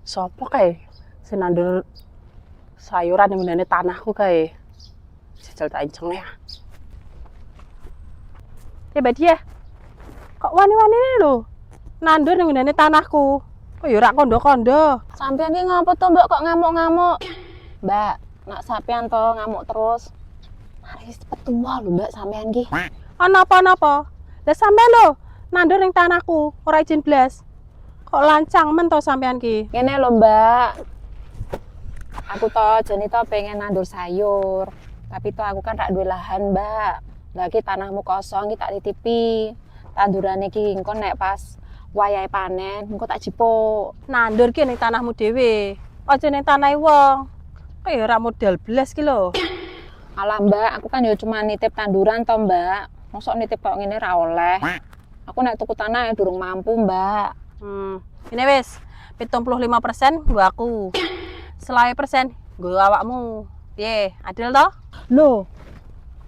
Sopo kae sing nandur sayuran yang ngene tanahku kae. Jajal tak inceng ya. Ya Mbak Dia, kok wani-wani lho nandur yang ngene tanahku. Kok ya ora kondo-kondo. Sampeyan ki ngopo to, Mbak, kok ngamuk-ngamuk? Mbak, nak sampeyan to ngamuk terus. Mari cepet tuwa lho, Mbak, sampeyan ki. Ana apa-apa? Lah sampean lho nandur yang tanahku, ora izin blas. Kok lancang men to sampean ki? Ngene lho, Mbak. Aku to jane to pengen nandur sayur. Tapi to aku kan rak duwe lahan, Mbak. Lah ki tanahmu kosong ki tak titipi. Tandurane ki engko nek pas wayahe panen engko tak jipuk. Nandur ki ning tanahmu dhewe. Aja ning tanahe wong. Kok ya ora modal blas ki lho. Alah, Mbak, aku kan ya cuma nitip tanduran to, Mbak. Mosok nitip kok ngene ra oleh. Aku nek tuku tanah ya durung mampu, Mbak. Ini wis 75% nggo aku. Selawe persen nggo awakmu. Piye, adil to? Loh,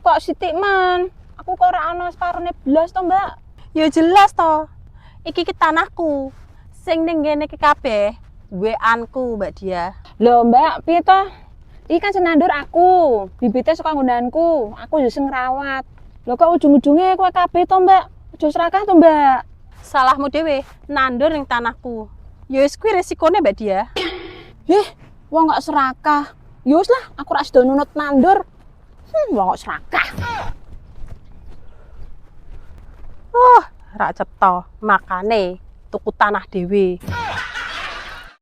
kok sithik man? Aku kok ora ana separone blas to, Mbak. Ya jelas to. Iki ki tanahku. Sing ning ngene ki kabeh weanku, Mbak Dia. Loh, Mbak, piye to? Iki kan senandur aku, bibitnya saka nggonanku. Aku yo sing ngrawat. Lho kok ujung-ujunge kowe kabeh to, Mbak? Aja serakah to, Mbak. Salahmu dhewe nandur ning tanahku. Ya wis kuwi resikone, Mbak Dia. Wong kok serakah. Ya wis lah, aku ora sida nunut nandur. Wong kok serakah. Ra cetha, makane tuku tanah dhewe.